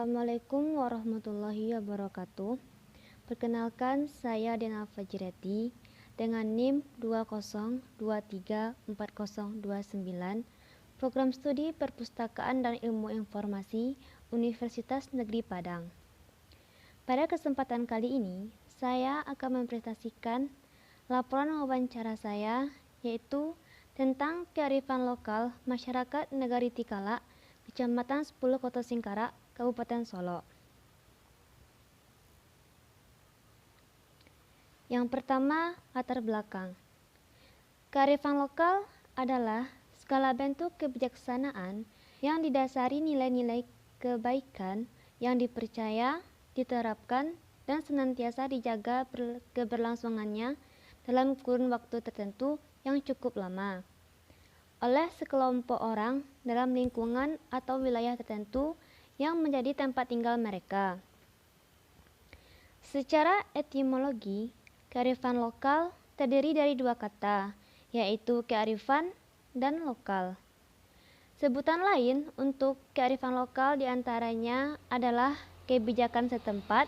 Assalamualaikum warahmatullahi wabarakatuh. Perkenalkan, saya Dena Fajriyati dengan NIM 20234029, Program Studi Perpustakaan dan Ilmu Informasi Universitas Negeri Padang. Pada kesempatan kali ini, saya akan mempresentasikan laporan wawancara saya, yaitu tentang kearifan lokal masyarakat Negari Tikala, Kecamatan 10 Kota Singkarak, Kabupaten Solo. Yang pertama, latar belakang. Kearifan lokal adalah skala bentuk kebijaksanaan yang didasari nilai-nilai kebaikan yang dipercaya, diterapkan, dan senantiasa dijaga keberlangsungannya dalam kurun waktu tertentu yang cukup lama oleh sekelompok orang dalam lingkungan atau wilayah tertentu yang menjadi tempat tinggal mereka. Secara etimologi, kearifan lokal terdiri dari dua kata, yaitu kearifan dan lokal. Sebutan lain untuk kearifan lokal diantaranya adalah kebijakan setempat,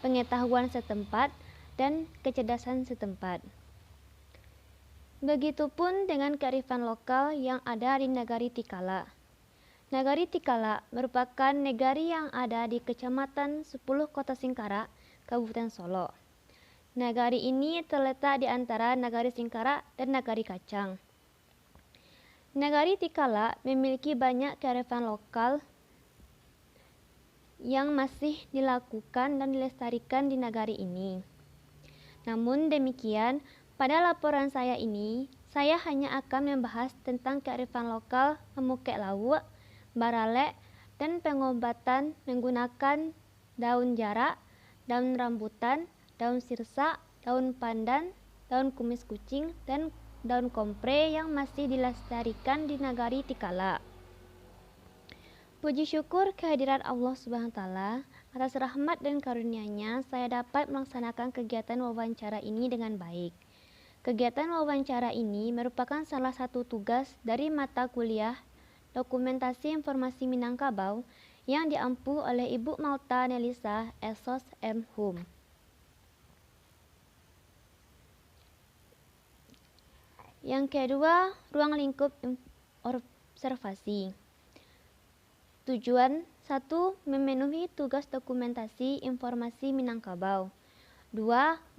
pengetahuan setempat, dan kecerdasan setempat. Begitupun dengan kearifan lokal yang ada di Negari Tikala. Negari Tikala merupakan negari yang ada di Kecamatan 10 Kota Singkarak, Kabupaten Solo. Negari ini terletak di antara Negari Singkarak dan Negari Kacang. Negari Tikala memiliki banyak kearifan lokal yang masih dilakukan dan dilestarikan di negari ini. Namun demikian, pada laporan saya ini, saya hanya akan membahas tentang kearifan lokal memukek lawak, baralek, dan pengobatan menggunakan daun jarak, daun rambutan, daun sirsak, daun pandan, daun kumis kucing, dan daun kompre yang masih dilestarikan di Negari Tikala. Puji syukur kehadiran Allah SWT atas rahmat dan karunia-Nya saya dapat melaksanakan kegiatan wawancara ini dengan baik. Kegiatan wawancara ini merupakan salah satu tugas dari mata kuliah Dokumentasi Informasi Minangkabau yang diampu oleh Ibu Malta Nelisa Esos M. Hum. Yang kedua, ruang lingkup observasi. Tujuan 1. Memenuhi tugas dokumentasi informasi Minangkabau. 2.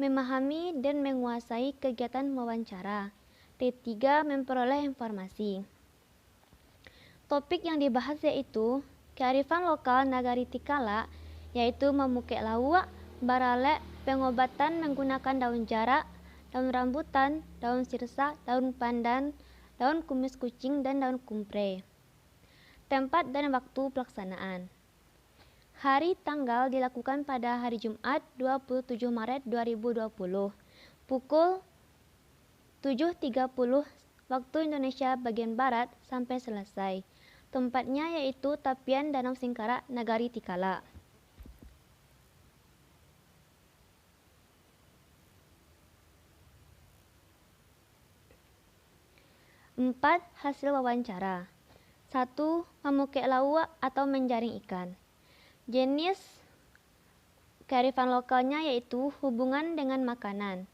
Memahami dan menguasai kegiatan wawancara. T3. Memperoleh informasi. Topik yang dibahas yaitu kearifan lokal Negari Tikala, yaitu memukek lawak, baralek, pengobatan menggunakan daun jarak, daun rambutan, daun sirsak, daun pandan, daun kumis kucing, dan daun kumpre. Tempat dan waktu pelaksanaan. Hari tanggal dilakukan pada hari Jumat 27 Maret 2020 pukul 7.30 waktu Indonesia bagian Barat sampai selesai. Tempatnya yaitu Tapian Danau Singkarak, Negari Tikala. Empat, hasil wawancara. 1. Memukek lawak atau menjaring ikan. Jenis kearifan lokalnya yaitu hubungan dengan makanan.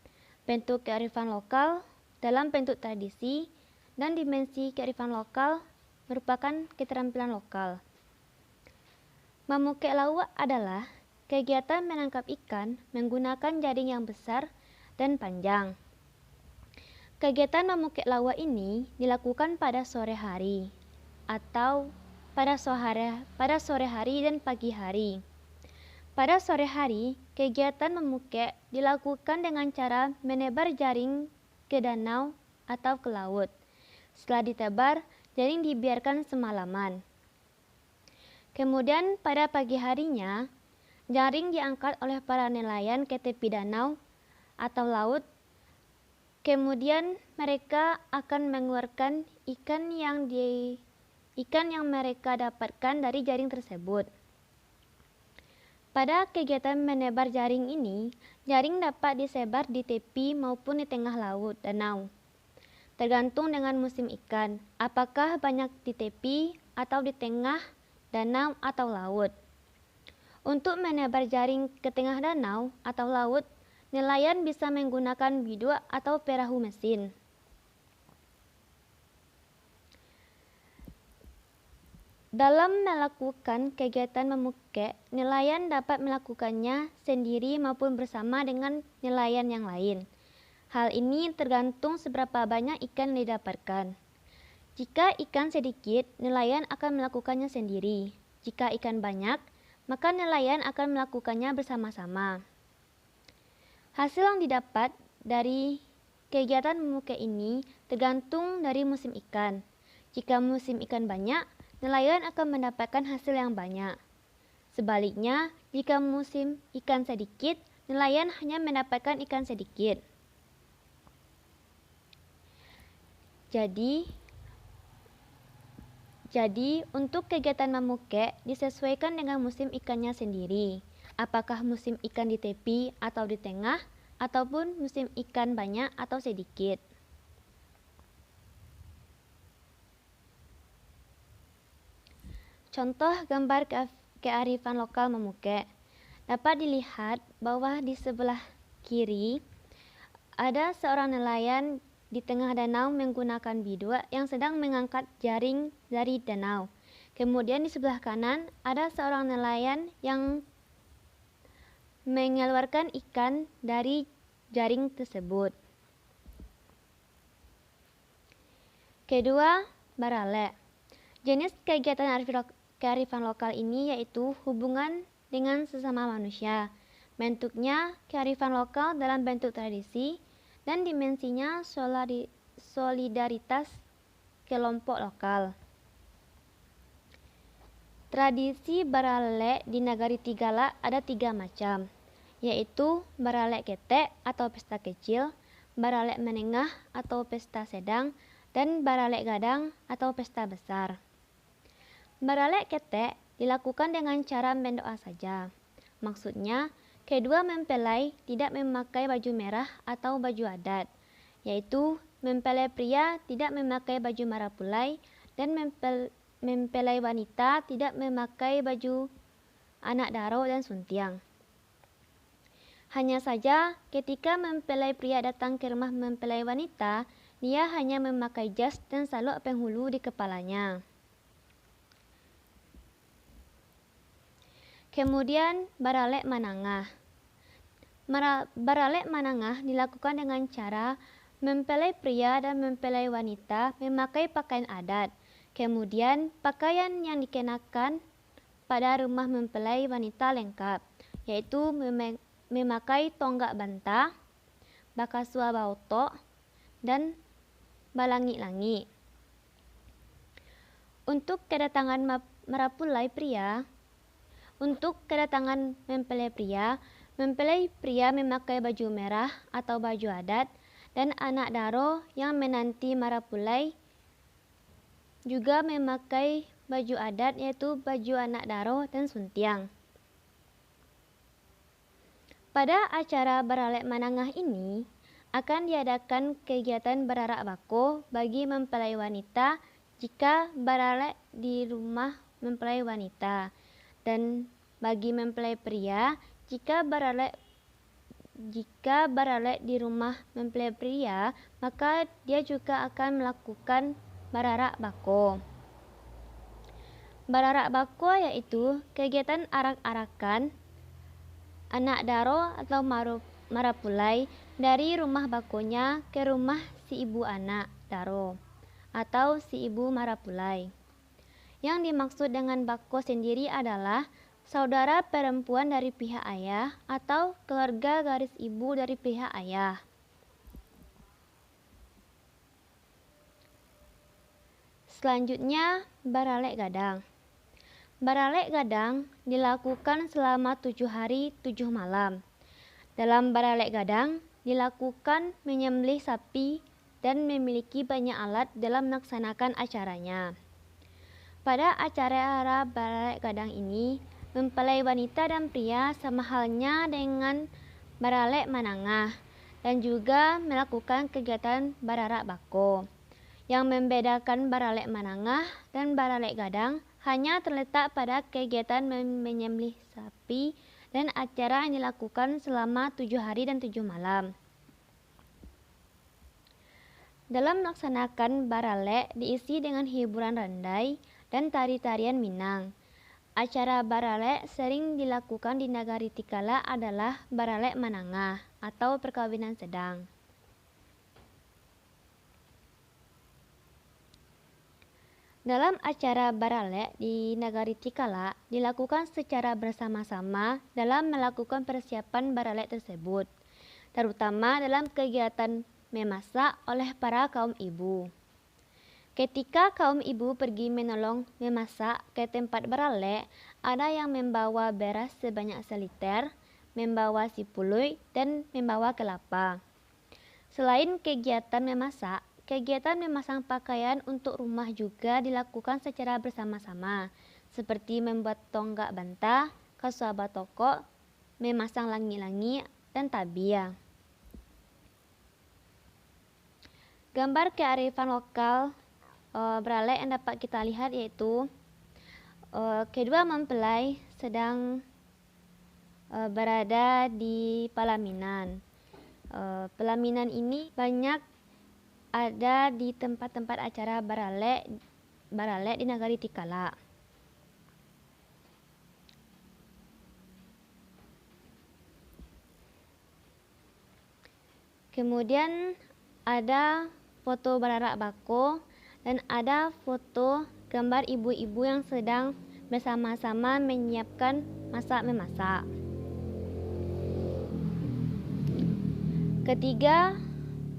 Bentuk kearifan lokal dalam bentuk tradisi dan dimensi kearifan lokal merupakan keterampilan lokal. Memukek lawak adalah kegiatan menangkap ikan menggunakan jaring yang besar dan panjang. Kegiatan memukek lawak ini dilakukan pada sore hari atau pada sore hari dan pagi hari. Pada sore hari, kegiatan memukek dilakukan dengan cara menebar jaring ke danau atau ke laut. Setelah ditebar, jaring dibiarkan semalaman. Kemudian pada pagi harinya, jaring diangkat oleh para nelayan ke tepi danau atau laut. Kemudian mereka akan mengeluarkan ikan yang mereka dapatkan dari jaring tersebut. Pada kegiatan menebar jaring ini, jaring dapat disebar di tepi maupun di tengah laut danau. Tergantung dengan musim ikan, apakah banyak di tepi atau di tengah danau atau laut. Untuk menebar jaring ke tengah danau atau laut, nelayan bisa menggunakan biduk atau perahu mesin. Dalam melakukan kegiatan memukek, nelayan dapat melakukannya sendiri maupun bersama dengan nelayan yang lain. Hal ini tergantung seberapa banyak ikan yang didapatkan. Jika ikan sedikit, nelayan akan melakukannya sendiri. Jika ikan banyak, maka nelayan akan melakukannya bersama-sama. Hasil yang didapat dari kegiatan memukek ini tergantung dari musim ikan. Jika musim ikan banyak, nelayan akan mendapatkan hasil yang banyak. Sebaliknya, jika musim ikan sedikit, nelayan hanya mendapatkan ikan sedikit. Jadi, untuk kegiatan memukek disesuaikan dengan musim ikannya sendiri. Apakah musim ikan di tepi atau di tengah, ataupun musim ikan banyak atau sedikit. Contoh gambar kearifan lokal memukek. Dapat dilihat bahwa di sebelah kiri ada seorang nelayan di tengah danau menggunakan biduk yang sedang mengangkat jaring dari danau. Kemudian di sebelah kanan ada seorang nelayan yang mengeluarkan ikan dari jaring tersebut. Kedua, baralek. Jenis kegiatan kearifan lokal ini yaitu hubungan dengan sesama manusia. Bentuknya kearifan lokal dalam bentuk tradisi dan dimensinya solidaritas kelompok lokal. Tradisi baralek di Nagari Tigala ada 3 macam, yaitu baralek ketek atau pesta kecil, baralek menengah atau pesta sedang, dan baralek gadang atau pesta besar. Baralek ketek dilakukan dengan cara mendoa saja. Maksudnya, kedua mempelai tidak memakai baju merah atau baju adat, yaitu mempelai pria tidak memakai baju marapulai dan mempelai wanita tidak memakai baju anak daro dan suntiang. Hanya saja ketika mempelai pria datang ke rumah mempelai wanita, dia hanya memakai jas dan saluk penghulu di kepalanya. Kemudian baralek manangah. Baralek manangah dilakukan dengan cara mempelai pria dan mempelai wanita memakai pakaian adat. Kemudian pakaian yang dikenakan pada rumah mempelai wanita lengkap, yaitu memakai tonggak banta, bakasua bautok, dan balangi-langi. Untuk kedatangan marapulai pria, mempelai pria memakai baju merah atau baju adat, dan anak daro yang menanti marapulai juga memakai baju adat, yaitu baju anak daro dan suntiang. Pada acara baralek manangah ini akan diadakan kegiatan berarak bako bagi mempelai wanita jika baralek di rumah mempelai wanita, dan bagi mempelai pria jika baralek di rumah mempelai pria, maka dia juga akan melakukan bararak bako. Bararak bako yaitu kegiatan arak-arakan anak daro atau marapulai dari rumah bakonya ke rumah si ibu anak daro atau si ibu marapulai. Yang dimaksud dengan bako sendiri adalah saudara perempuan dari pihak ayah atau keluarga garis ibu dari pihak ayah. Selanjutnya, baralek gadang. Baralek gadang dilakukan selama 7 hari 7 malam. Dalam baralek gadang dilakukan menyembelih sapi dan memiliki banyak alat dalam melaksanakan acaranya. Pada acara baralek gadang ini, mempelai wanita dan pria sama halnya dengan baralek manangah dan juga melakukan kegiatan bararak bako. Yang membedakan baralek manangah dan baralek gadang hanya terletak pada kegiatan menyembelih sapi dan acara yang dilakukan selama 7 hari dan 7 malam. Dalam melaksanakan baralek diisi dengan hiburan randai dan tari-tarian Minang. Acara baralek sering dilakukan di Nagari Tikala adalah baralek manangah atau perkawinan sedang. Dalam acara baralek di Nagari Tikala dilakukan secara bersama-sama dalam melakukan persiapan baralek tersebut, terutama dalam kegiatan memasak oleh para kaum ibu. Ketika kaum ibu pergi menolong memasak ke tempat baralek, ada yang membawa beras sebanyak seliter, membawa sipului, dan membawa kelapa. Selain kegiatan memasak, kegiatan memasang pakaian untuk rumah juga dilakukan secara bersama-sama, seperti membuat tonggak bantah, kasuaba toko, memasang langi-langi, dan tabia. Gambar kearifan lokal baralek yang dapat kita lihat yaitu kedua mempelai sedang berada di pelaminan. Pelaminan ini banyak ada di tempat-tempat acara baralek di Nagari Tikala. Kemudian ada foto bararak bako dan ada foto gambar ibu-ibu yang sedang bersama-sama menyiapkan masak-memasak. Ketiga,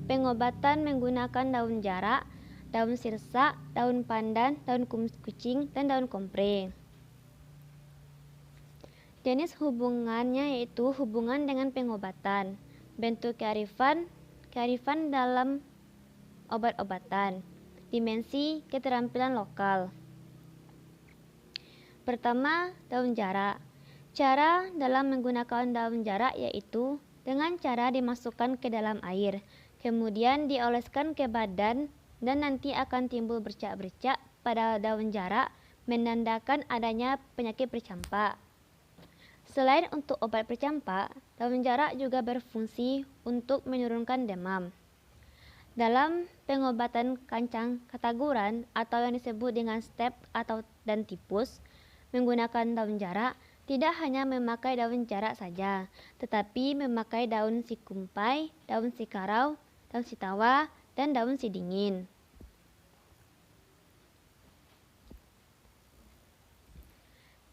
pengobatan menggunakan daun jarak, daun sirsak, daun pandan, daun kumis kucing, dan daun kompre. Jenis hubungannya yaitu hubungan dengan pengobatan, bentuk kearifan dalam obat-obatan, dimensi keterampilan lokal. Pertama, daun jarak. Cara dalam menggunakan daun jarak yaitu dengan cara dimasukkan ke dalam air, kemudian dioleskan ke badan dan nanti akan timbul bercak-bercak pada daun jarak menandakan adanya penyakit bercampak. Selain untuk obat bercampak, daun jarak juga berfungsi untuk menurunkan demam. Dalam pengobatan kancang kataguran atau yang disebut dengan step dan tipus, menggunakan daun jarak tidak hanya memakai daun jarak saja, tetapi memakai daun si kumpai, daun si karau, daun si tawa, dan daun si dingin.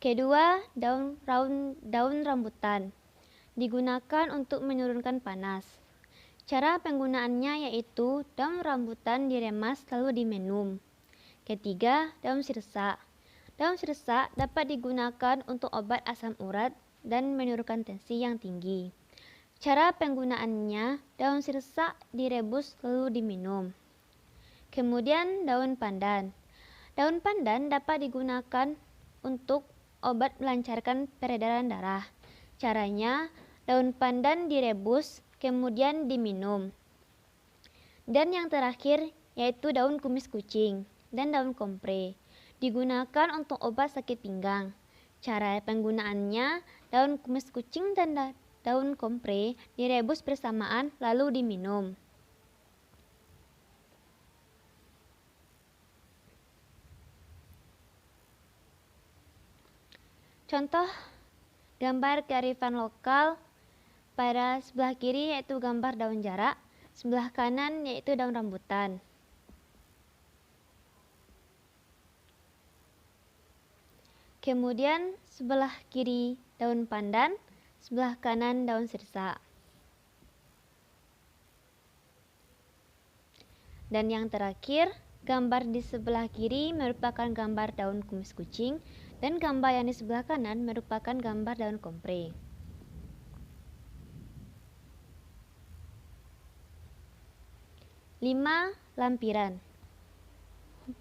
Kedua, daun rambutan digunakan untuk menurunkan panas. Cara penggunaannya yaitu daun rambutan diremas lalu diminum. Ketiga, daun sirsak. Daun sirsak dapat digunakan untuk obat asam urat dan menurunkan tensi yang tinggi. Cara penggunaannya, daun sirsak direbus lalu diminum. Kemudian daun pandan. Daun pandan dapat digunakan untuk obat melancarkan peredaran darah. Caranya, daun pandan direbus kemudian diminum. Dan yang terakhir yaitu daun kumis kucing dan daun kompre. Digunakan untuk obat sakit pinggang. Cara penggunaannya, daun kumis kucing dan daun kompre direbus bersamaan lalu diminum. Contoh gambar kearifan lokal pada sebelah kiri yaitu gambar daun jarak, sebelah kanan yaitu daun rambutan. Kemudian sebelah kiri daun pandan, sebelah kanan daun sirsak. Dan yang terakhir, gambar di sebelah kiri merupakan gambar daun kumis kucing dan gambar yang di sebelah kanan merupakan gambar daun kompre. Lima, lampiran.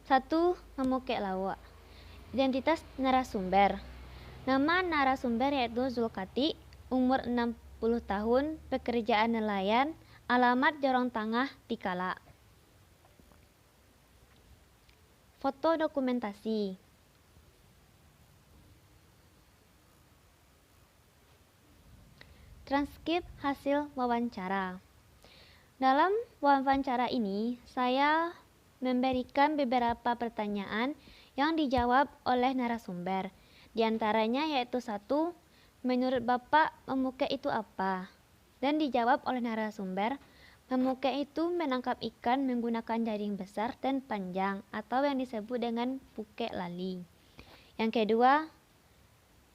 1. Memukek lawak. Identitas narasumber. Nama narasumber yaitu Zulkati, umur 60 tahun, pekerjaan nelayan, alamat Jorong Tangah, Tikala. Foto dokumentasi. Transkrip hasil wawancara. Dalam wawancara ini, saya memberikan beberapa pertanyaan yang dijawab oleh narasumber. Di antaranya yaitu 1. Menurut Bapak, memukek itu apa? Dan dijawab oleh narasumber, memukek itu menangkap ikan menggunakan jaring besar dan panjang atau yang disebut dengan pukek lali. Yang kedua,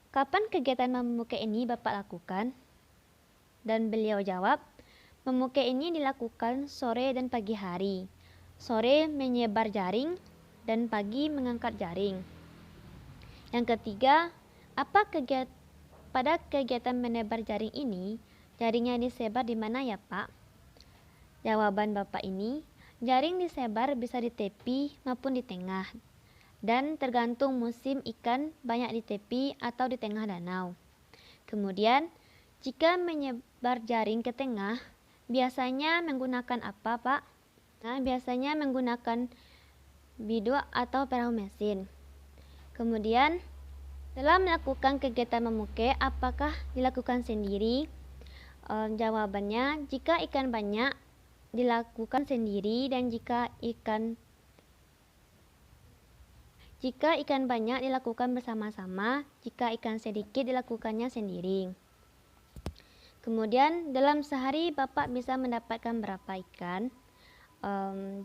kapan kegiatan memukek ini Bapak lakukan? Dan beliau jawab, memukek ini dilakukan sore dan pagi hari. Sore menyebar jaring dan pagi mengangkat jaring. Yang ketiga, pada kegiatan menebar jaring ini, jaringnya disebar di mana ya Pak? Jawaban Bapak ini, jaring disebar bisa di tepi maupun di tengah. Dan tergantung musim ikan banyak di tepi atau di tengah danau. Kemudian, jika menyebar jaring ke tengah, biasanya menggunakan apa Pak? Nah, biasanya menggunakan biduk atau perahu mesin. Kemudian, dalam melakukan kegiatan memukek, apakah dilakukan sendiri? Jawabannya, jika ikan banyak, dilakukan sendiri, dan jika ikan banyak dilakukan bersama-sama, jika ikan sedikit dilakukannya sendiri. Kemudian dalam sehari Bapak bisa mendapatkan berapa ikan?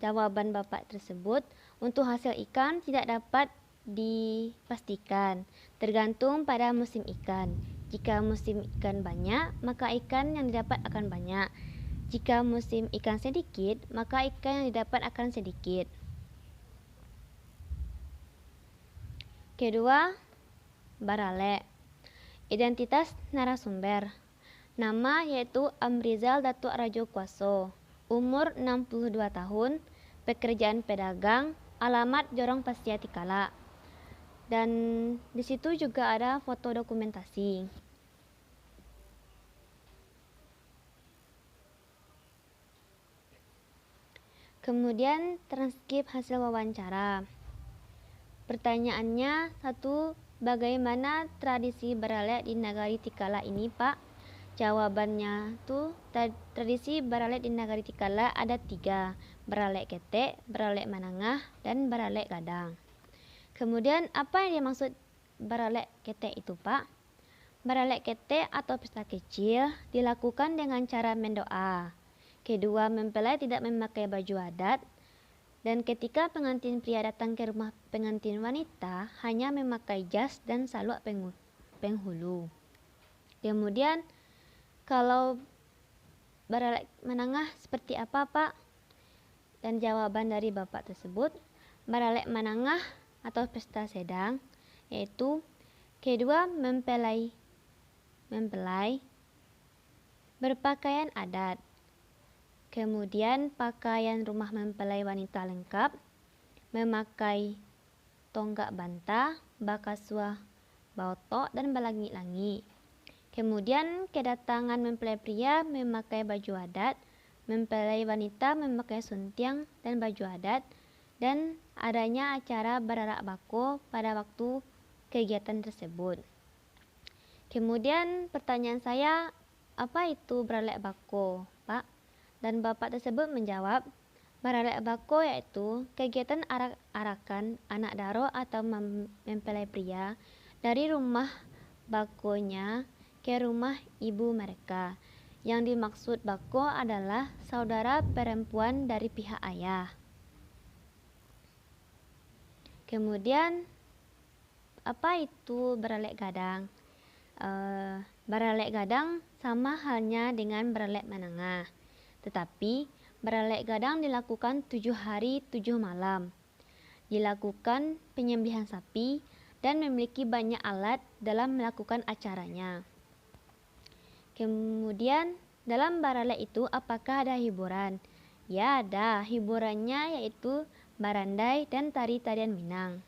Jawaban Bapak tersebut, untuk hasil ikan tidak dapat dipastikan, tergantung pada musim ikan. Jika musim ikan banyak, maka ikan yang didapat akan banyak. Jika musim ikan sedikit, maka ikan yang didapat akan sedikit. Kedua, Barale. Identitas narasumber. Nama yaitu Amrizal Datuk Rajo Kuaso. Umur 62 tahun. Pekerjaan pedagang. Alamat Jorong Pastia Tikala. Dan di situ juga ada foto dokumentasi. Kemudian transkrip hasil wawancara. Pertanyaannya 1. Bagaimana tradisi Baralek di Nagari Tikala ini Pak? Jawabannya tuh, tradisi Baralek di Nagari Tikala ada 3. Baralek ketek, Baralek menengah, dan Baralek gadang. Kemudian apa yang dimaksud Baralek ketek itu Pak? Baralek ketek atau pesta kecil dilakukan dengan cara mendoa. Kedua, mempelai tidak memakai baju adat. Dan ketika pengantin pria datang ke rumah pengantin wanita, hanya memakai jas dan saluk penghulu. Kemudian, kalau Baralek menengah seperti apa Pak? Dan jawaban dari Bapak tersebut, Baralek menengah atau pesta sedang, yaitu kedua, mempelai berpakaian adat. Kemudian pakaian rumah mempelai wanita lengkap, memakai tonggak bantah, bakasua, bautok, dan balangi-langi. Kemudian kedatangan mempelai pria memakai baju adat, mempelai wanita memakai suntiang dan baju adat, dan adanya acara bararak bako pada waktu kegiatan tersebut. Kemudian pertanyaan saya, apa itu baralek bako Pak? Dan Bapak tersebut menjawab, baralek bako yaitu kegiatan arak-arakan anak daro atau mempelai pria dari rumah bakonya ke rumah ibu mereka. Yang dimaksud bako adalah saudara perempuan dari pihak ayah. Kemudian apa itu baralek gadang? Baralek gadang sama halnya dengan baralek menengah. Tetapi baralek gadang dilakukan 7 hari 7 malam. Dilakukan penyembelihan sapi dan memiliki banyak alat dalam melakukan acaranya. Kemudian dalam baralek itu apakah ada hiburan? Ya ada, hiburannya yaitu barandai dan tari-tarian Minang.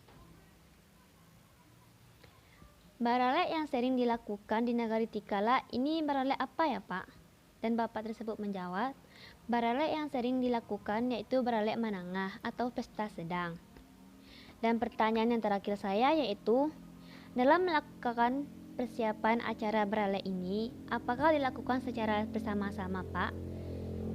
Baralek yang sering dilakukan di Nagari Tikala ini baralek apa ya Pak? Dan Bapak tersebut menjawab, baralek yang sering dilakukan yaitu baralek menengah atau pesta sedang. Dan pertanyaan yang terakhir saya yaitu, dalam melakukan persiapan acara berale ini apakah dilakukan secara bersama-sama, Pak?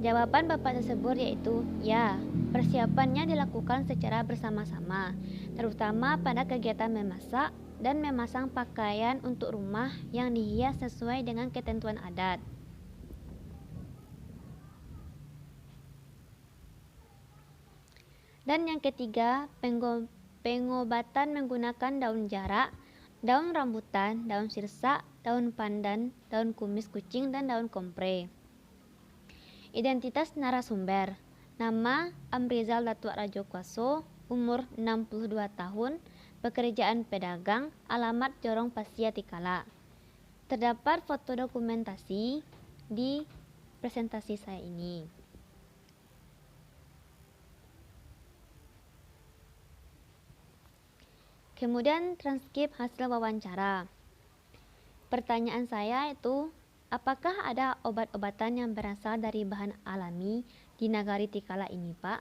Jawaban Bapak tersebut yaitu, ya, persiapannya dilakukan secara bersama-sama, terutama pada kegiatan memasak dan memasang pakaian untuk rumah yang dihias sesuai dengan ketentuan adat. Dan yang ketiga, pengobatan menggunakan daun jarak, daun rambutan, daun sirsak, daun pandan, daun kumis kucing, dan daun kompre. Identitas narasumber: nama Amrizal Datuk Rajo Kuaso, umur 62 tahun, pekerjaan pedagang, alamat Jorong Pasia Tikala. Terdapat foto dokumentasi di presentasi saya ini. Kemudian transkrip hasil wawancara. Pertanyaan saya itu, apakah ada obat-obatan yang berasal dari bahan alami di Nagari Tikala ini, Pak?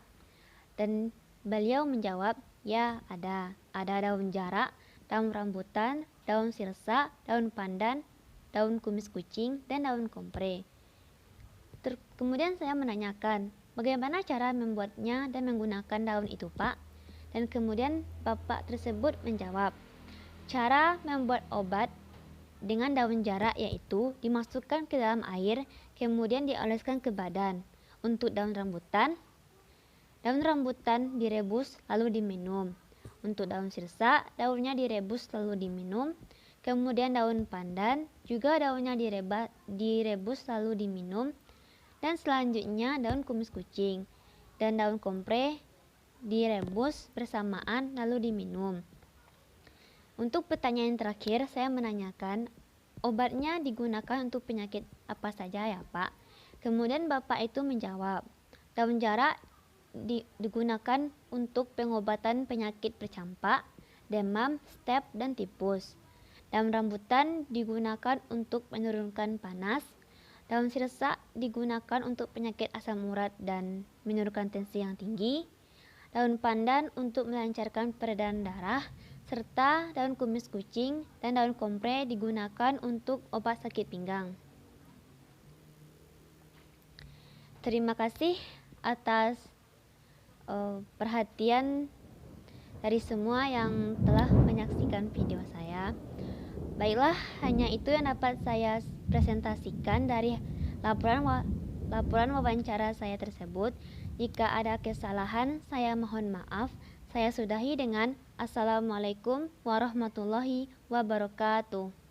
Dan beliau menjawab, ya ada. Ada daun jarak, daun rambutan, daun sirsak, daun pandan, daun kumis kucing, dan daun kompre. Kemudian saya menanyakan, bagaimana cara membuatnya dan menggunakan daun itu, Pak? Dan kemudian bapak tersebut menjawab, cara membuat obat dengan daun jarak yaitu dimasukkan ke dalam air, kemudian dioleskan ke badan. Untuk daun rambutan direbus lalu diminum. Untuk daun sirsak, daunnya direbus lalu diminum. Kemudian daun pandan juga daunnya direbus lalu diminum. Dan selanjutnya daun kumis kucing dan daun kompre direbus bersamaan lalu diminum. Untuk pertanyaan terakhir, saya menanyakan obatnya digunakan untuk penyakit apa saja ya, Pak? Kemudian bapak itu menjawab, daun jarak digunakan untuk pengobatan penyakit bercampak, demam, staph, dan tipus. Daun rambutan digunakan untuk menurunkan panas. Daun sirsak digunakan untuk penyakit asam urat dan menurunkan tensi yang tinggi. Daun pandan untuk melancarkan peredaran darah, serta daun kumis kucing dan daun kompre digunakan untuk obat sakit pinggang. Terima kasih atas perhatian dari semua yang telah menyaksikan video saya. Baiklah, hanya itu yang dapat saya presentasikan dari laporan wawancara saya tersebut. Jika ada kesalahan, saya mohon maaf. Saya sudahi dengan Assalamualaikum warahmatullahi wabarakatuh.